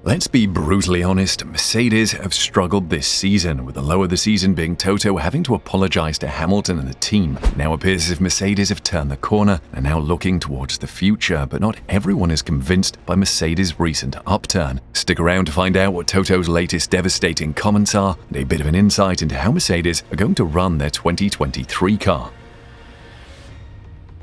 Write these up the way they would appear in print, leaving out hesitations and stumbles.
Let's be brutally honest, Mercedes have struggled this season, with the low of the season being Toto having to apologize to Hamilton and the team. It now appears as if Mercedes have turned the corner and are now looking towards the future, but not everyone is convinced by Mercedes' recent upturn. Stick around to find out what Toto's latest devastating comments are and a bit of an insight into how Mercedes are going to run their 2023 car.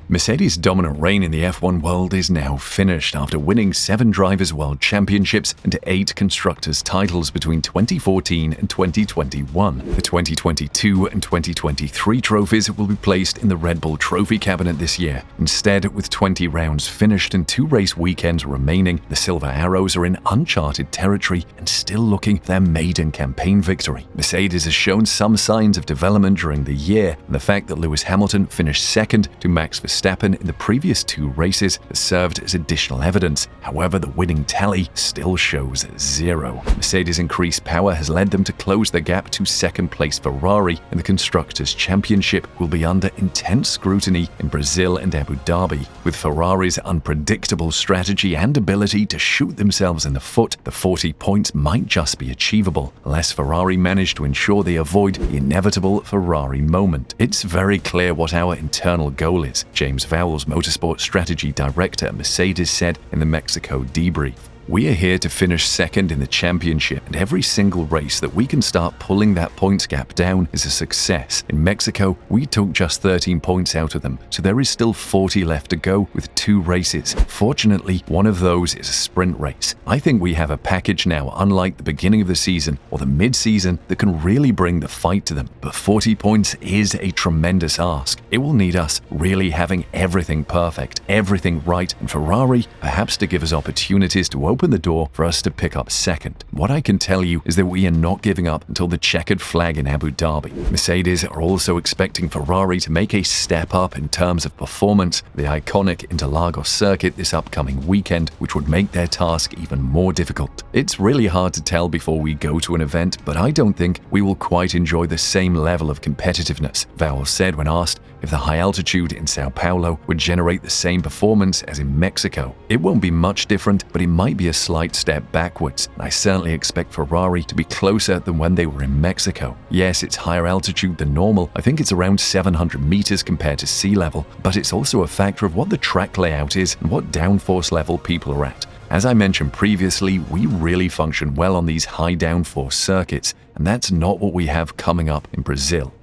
Mercedes' dominant reign in the F1 world is now finished after winning 7 Drivers' World Championships and 8 Constructors' titles between 2014 and 2021. The 2022 and 2023 trophies will be placed in the Red Bull Trophy cabinet this year. Instead, with 20 rounds finished and 2 race weekends remaining, the Silver Arrows are in uncharted territory and still looking for their maiden campaign victory. Mercedes has shown some signs of development during the year, and the fact that Lewis Hamilton finished second to Max Verstappen in the previous 2 races has served as additional evidence. However, the winning tally still shows 0. Mercedes' increased power has led them to close the gap to second-place Ferrari, and the Constructors' Championship will be under intense scrutiny in Brazil and Abu Dhabi. With Ferrari's unpredictable strategy and ability to shoot themselves in the foot, the 40 points might just be achievable, unless Ferrari manage to ensure they avoid the inevitable Ferrari moment. It's very clear what our internal goal is, James Vowles, Motorsport Strategy Director at Mercedes, said in the Mexico debrief. We are here to finish second in the championship, and every single race that we can start pulling that points gap down is a success. In Mexico, we took just 13 points out of them, so there is still 40 left to go with 2 races. Fortunately, one of those is a sprint race. I think we have a package now, unlike the beginning of the season or the mid-season, that can really bring the fight to them. But 40 points is a tremendous ask. It will need us really having everything perfect, everything right, and Ferrari perhaps to give us opportunities to open the door for us to pick up second. What I can tell you is that we are not giving up until the checkered flag in Abu Dhabi. Mercedes are also expecting Ferrari to make a step up in terms of performance, the iconic Interlagos circuit this upcoming weekend, which would make their task even more difficult. It's really hard to tell before we go to an event, but I don't think we will quite enjoy the same level of competitiveness, Vowles said when asked if the high altitude in Sao Paulo would generate the same performance as in Mexico. It won't be much different, but it might be a slight step backwards. I certainly expect Ferrari to be closer than when they were in Mexico. Yes, it's higher altitude than normal. I think it's around 700 meters compared to sea level, but it's also a factor of what the track layout is and what downforce level people are at. As I mentioned previously, we really function well on these high downforce circuits, and that's not what we have coming up in Brazil.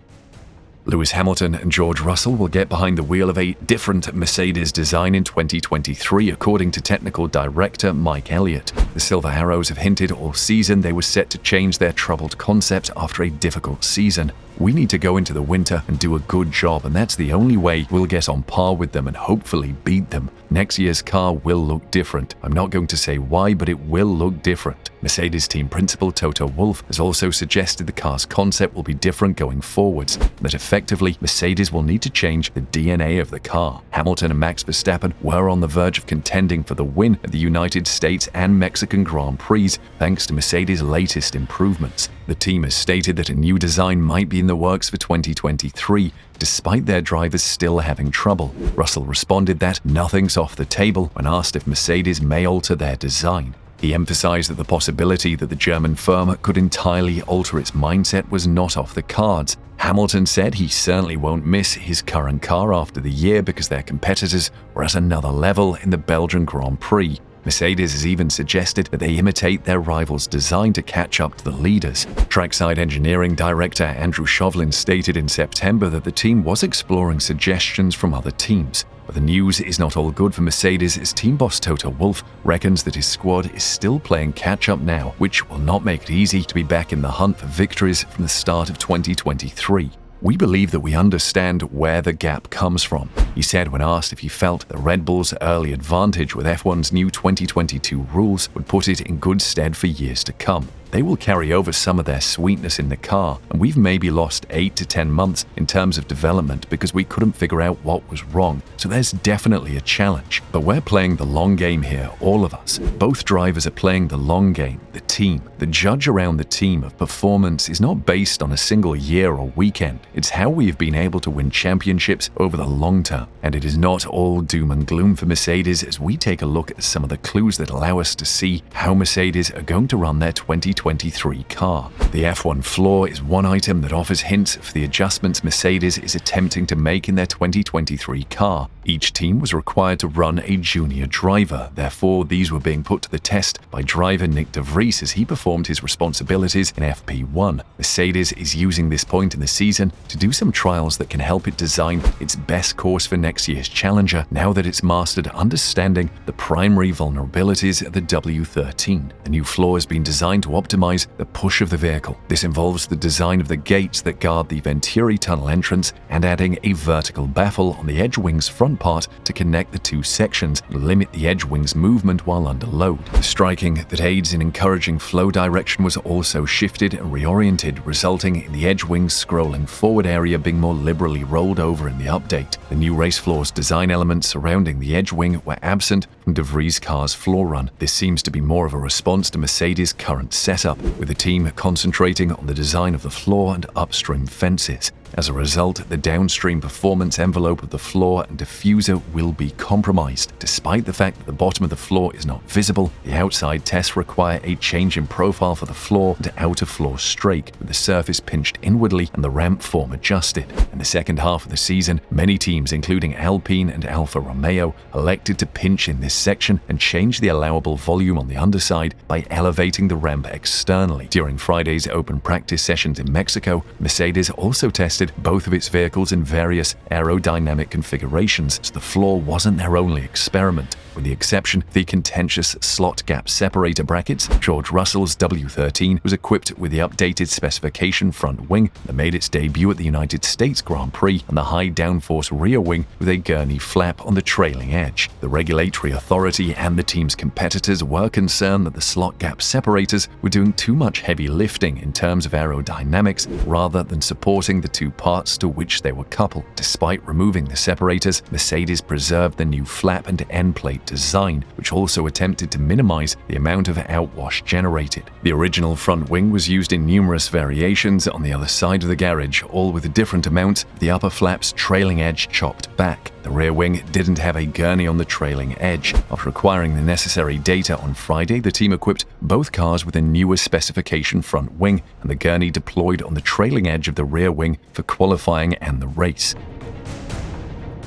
Lewis Hamilton and George Russell will get behind the wheel of a different Mercedes design in 2023, according to technical director Mike Elliott. The Silver Arrows have hinted all season they were set to change their troubled concept after a difficult season. We need to go into the winter and do a good job, and that's the only way we'll get on par with them and hopefully beat them. Next year's car will look different. I'm not going to say why, but it will look different. Mercedes team principal Toto Wolff has also suggested the car's concept will be different going forwards, that effectively Mercedes will need to change the DNA of the car. Hamilton and Max Verstappen were on the verge of contending for the win at the United States and Mexican Grand Prix thanks to Mercedes' latest improvements. The team has stated that a new design might be in the works for 2023, despite their drivers still having trouble. Russell responded that nothing's off the table when asked if Mercedes may alter their design. He emphasized that the possibility that the German firm could entirely alter its mindset was not off the cards. Hamilton said he certainly won't miss his current car after the year because their competitors were at another level in the Belgian Grand Prix. Mercedes has even suggested that they imitate their rivals' design to catch up to the leaders. Trackside engineering director Andrew Chauvelin stated in September that the team was exploring suggestions from other teams. But the news is not all good for Mercedes, as team boss Toto Wolff reckons that his squad is still playing catch-up now, which will not make it easy to be back in the hunt for victories from the start of 2023. We believe that we understand where the gap comes from, he said when asked if he felt that Red Bull's early advantage with F1's new 2022 rules would put it in good stead for years to come. they will carry over some of their sweetness in the car, and we've maybe lost 8 to 10 months in terms of development because we couldn't figure out what was wrong. So there's definitely a challenge. But we're playing the long game here, all of us. Both drivers are playing the long game, the team. The judge around the team of performance is not based on a single year or weekend. It's how we have been able to win championships over the long term. And it is not all doom and gloom for Mercedes as we take a look at some of the clues that allow us to see how Mercedes are going to run their 2023 car. The F1 floor is one item that offers hints for the adjustments Mercedes is attempting to make in their 2023 car. Each team was required to run a junior driver, therefore these were being put to the test by driver Nick de Vries as he performed his responsibilities in FP1. Mercedes is using this point in the season to do some trials that can help it design its best course for next year's challenger, now that it's mastered understanding the primary vulnerabilities of the W13. The new floor has been designed to optimize the push of the vehicle. This involves the design of the gates that guard the Venturi tunnel entrance and adding a vertical baffle on the edge wing's front part to connect the two sections and limit the edge wing's movement while under load. The striking that aids in encouraging flow direction was also shifted and reoriented, resulting in the edge wing's scrolling forward area being more liberally rolled over in the update. The new race floor's design elements surrounding the edge wing were absent from de Vries' car's floor run. This seems to be more of a response to Mercedes' current setup, with the team concentrating on the design of the floor and upstream fences. As a result, the downstream performance envelope of the floor and diffuser will be compromised. Despite the fact that the bottom of the floor is not visible, the outside tests require a change in profile for the floor and outer floor strake, with the surface pinched inwardly and the ramp form adjusted. In the second half of the season, many teams, including Alpine and Alfa Romeo, elected to pinch in this section and change the allowable volume on the underside by elevating the ramp externally. During Friday's open practice sessions in Mexico, Mercedes also tested both of its vehicles in various aerodynamic configurations, so the floor wasn't their only experiment. With the exception of the contentious slot gap separator brackets, George Russell's W13 was equipped with the updated specification front wing that made its debut at the United States Grand Prix, and the high downforce rear wing with a gurney flap on the trailing edge. The regulatory authority and the team's competitors were concerned that the slot gap separators were doing too much heavy lifting in terms of aerodynamics rather than supporting the two parts to which they were coupled. Despite removing the separators, Mercedes preserved the new flap and end plate design, which also attempted to minimize the amount of outwash generated. The original front wing was used in numerous variations on the other side of the garage, all with a different amount of the upper flap's trailing edge chopped back. The rear wing didn't have a gurney on the trailing edge. After acquiring the necessary data on Friday, the team equipped both cars with a newer specification front wing and the gurney deployed on the trailing edge of the rear wing for qualifying and the race.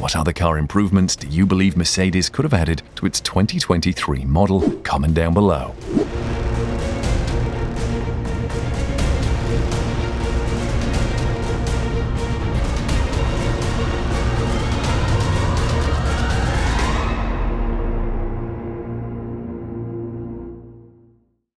What other car improvements do you believe Mercedes could have added to its 2023 model? Comment down below.